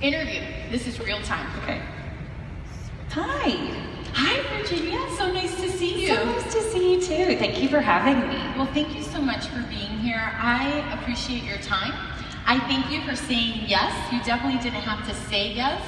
Interview. This is real time. Okay. Hi. Hi, Virginia. So nice to see you. So nice to see you too. Thank you for having me. Well, thank you so much for being here. I appreciate your time. I thank you for saying yes. You definitely didn't have to say yes.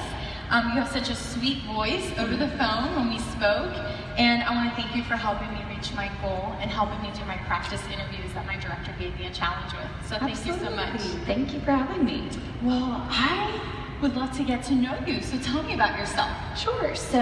You have such a sweet voice over the phone when we spoke, and I want to thank you for helping me reach my goal and helping me do my practice interviews that my director gave me a challenge with. So thank you so much. Thank you for having me. Well, I would love to get to know you, so tell me about yourself. Sure. So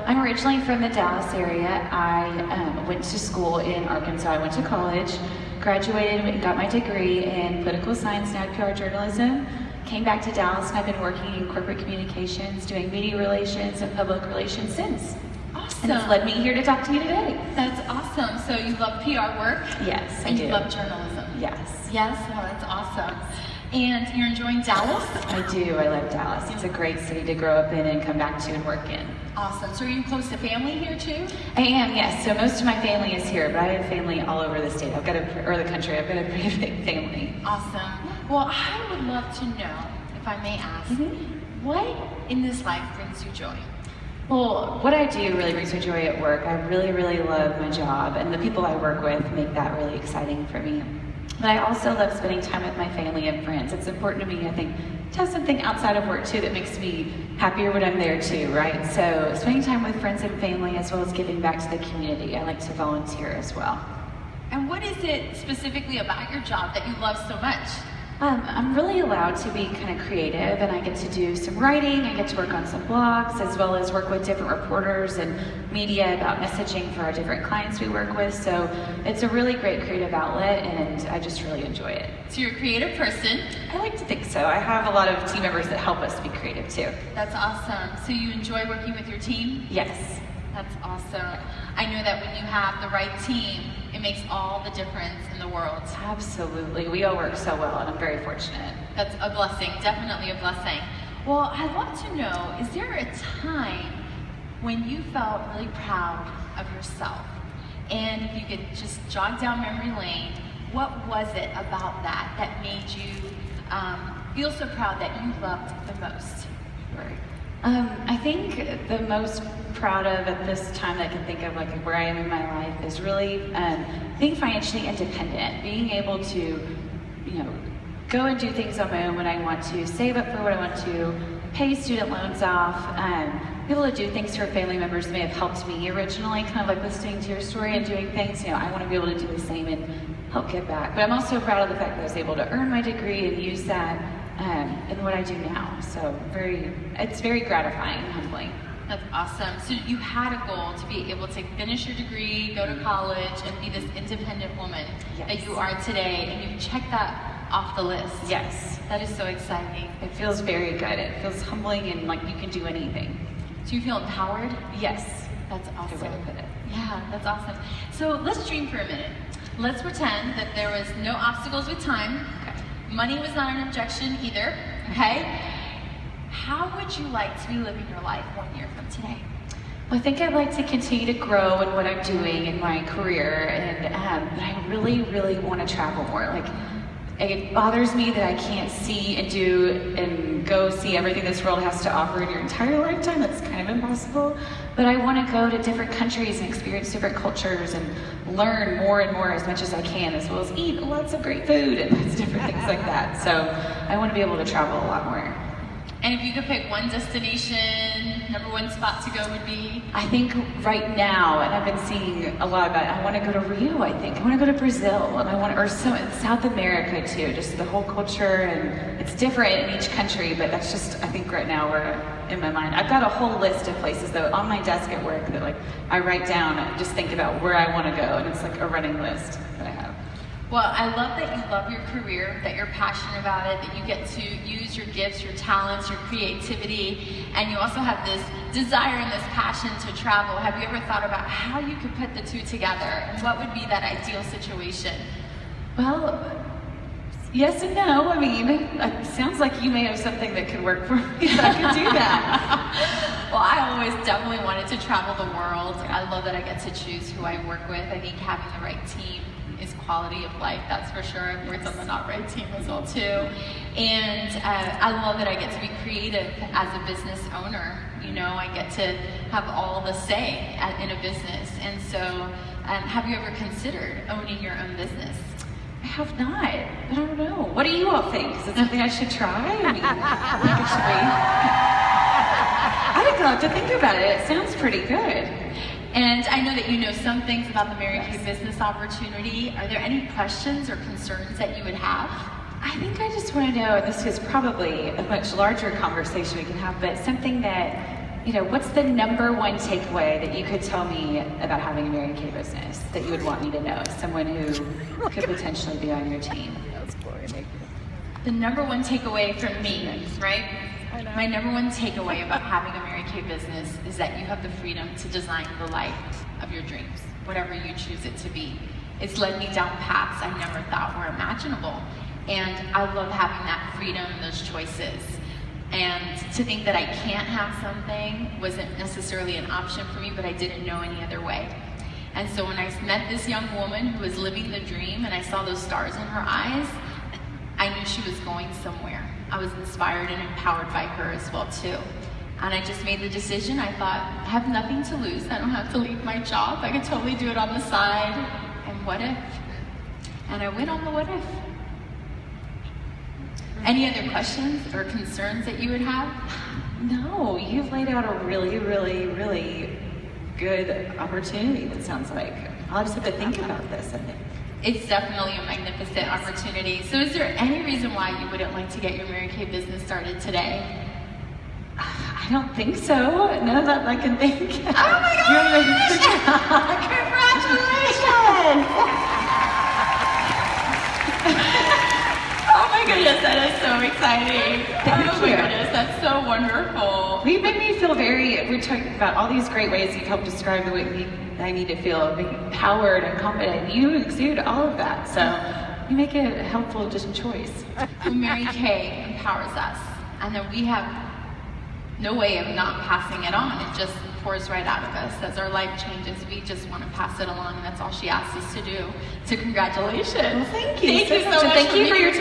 I'm originally from the Dallas area. I went to school in Arkansas. I went to college, graduated and got my degree in political science and PR journalism. Came back to Dallas and I've been working in corporate communications, doing media relations and public relations since. Awesome. And it's led me here to talk to you today. That's awesome. So you love PR work? Yes, I and do. You love journalism? Yes. Yes? Well, that's awesome. And you're enjoying Dallas? I do. I love Dallas. It's a great city to grow up in and come back to and work in. Awesome. So are you close to family here too? I am, yes. So most of my family is here, but I have family all over the state. Or the country. I've got a pretty big family. Awesome. Well, I would love to know, if I may ask, what in this life brings you joy? Well, what I do really brings me joy at work. I really, really love my job, and the people I work with make that really exciting for me. But I also love spending time with my family and friends. It's important to me, I think, to have something outside of work too that makes me happier when I'm there too, right? So spending time with friends and family as well as giving back to the community. I like to volunteer as well. And what is it specifically about your job that you love so much? I'm really allowed to be kind of creative, and I get to do some writing, I get to work on some blogs, as well as work with different reporters and media about messaging for our different clients we work with. So it's a really great creative outlet, and I just really enjoy it. So you're a creative person? I like to think so. I have a lot of team members that help us be creative too. That's awesome. So you enjoy working with your team? Yes. That's awesome. I know that when you have the right team, it makes all the difference in the world. Absolutely. We all work so well, and I'm very fortunate. That's a blessing, definitely a blessing. Well, I'd love to know, is there a time when you felt really proud of yourself? And if you could just jog down memory lane, what was it about that that made you feel so proud that you loved the most? Right. I think the most proud of at this time that I can think of, like where I am in my life, is really being financially independent, being able to, go and do things on my own when I want to, save up for what I want to, pay student loans off, be able to do things for family members that may have helped me originally, kind of like listening to your story and doing things. I want to be able to do the same and help give back. But I'm also proud of the fact that I was able to earn my degree and use that in what I do now. So it's very gratifying and humbling. That's awesome. So you had a goal to be able to finish your degree, go to college, and be this independent woman that you are today, and you've checked that off the list. Yes. That is so exciting. It feels very good. It feels humbling and like you can do anything. Do you feel empowered? Yes. That's awesome. Good way to put it. Yeah, that's awesome. So let's dream for a minute. Let's pretend that there was no obstacles with time. Okay. Money was not an objection either, okay? How would you like to be living your life 1 year from today? Well, I think I'd like to continue to grow in what I'm doing in my career, and but I really, really want to travel more. Like, it bothers me that I can't see and do and go see everything this world has to offer in your entire lifetime. That's kind of impossible. But I want to go to different countries and experience different cultures and learn more and more as much as I can, as well as eat lots of great food and lots of different things like that. So I want to be able to travel a lot more. And if you could pick one destination, number one spot to go would be? I think right now, and I've been seeing a lot about it, I want to go to Rio, I think. I want to go to Brazil, and South America too, just the whole culture, and it's different in each country, but that's just, I think right now where in my mind. I've got a whole list of places though on my desk at work that like I write down and just think about where I want to go, and it's like a running list that I have. Well, I love that you love your career, that you're passionate about it, that you get to use your gifts, your talents, your creativity, and you also have this desire and this passion to travel. Have you ever thought about how you could put the two together, and what would be that ideal situation? Well, yes and no. I mean, it sounds like you may have something that could work for me if I could do that. Well, I always definitely wanted to travel the world. I love that I get to choose who I work with. I think having the right team is quality of life, that's for sure. I've worked on the Not Right team as well too. And I love that I get to be creative as a business owner. You know, I get to have all the say in a business. And so, have you ever considered owning your own business? I have not, but I don't know. What do you all think? Is it something I should try? I mean, I think I'll have to think about it. It sounds pretty good. And I know that you know some things about the Mary Kay business opportunity. Are there any questions or concerns that you would have? I think I just want to know, and this is probably a much larger conversation we can have, but something that, you know, what's the number one takeaway that you could tell me about having a Mary Kay business that you would want me to know? Someone who could potentially be on your team. The number one takeaway from me, right? My number one takeaway about having a Mary Kay business is that you have the freedom to design the life of your dreams, whatever you choose it to be. It's led me down paths I never thought were imaginable. And I love having that freedom and those choices. And to think that I can't have something wasn't necessarily an option for me, but I didn't know any other way. And so when I met this young woman who was living the dream and I saw those stars in her eyes, I knew she was going somewhere. I was inspired and empowered by her as well too. And I just made the decision. I thought, I have nothing to lose. I don't have to leave my job. I could totally do it on the side. And what if? And I went on the what if. Any other questions or concerns that you would have? No, you've laid out a really, really, really good opportunity, it sounds like. I'll just have to think about this, I think. It's definitely a magnificent opportunity. So is there any reason why you wouldn't like to get your Mary Kay business started today? I don't think so. None that I can think. Oh my gosh! Congratulations! Oh my goodness, that is so exciting. Thank oh my you. goodness, that's so wonderful. You made me feel we're talking about all these great ways you've helped describe the way I need to feel empowered and confident. You exude all of that, so you make a helpful just choice. Well, Mary Kay empowers us, and then we have no way of not passing it on. It just pours right out of us. As our life changes, we just want to pass it along, and that's all she asks us to do. So congratulations. Well, thank you. Thank you so much. Thank you for your time.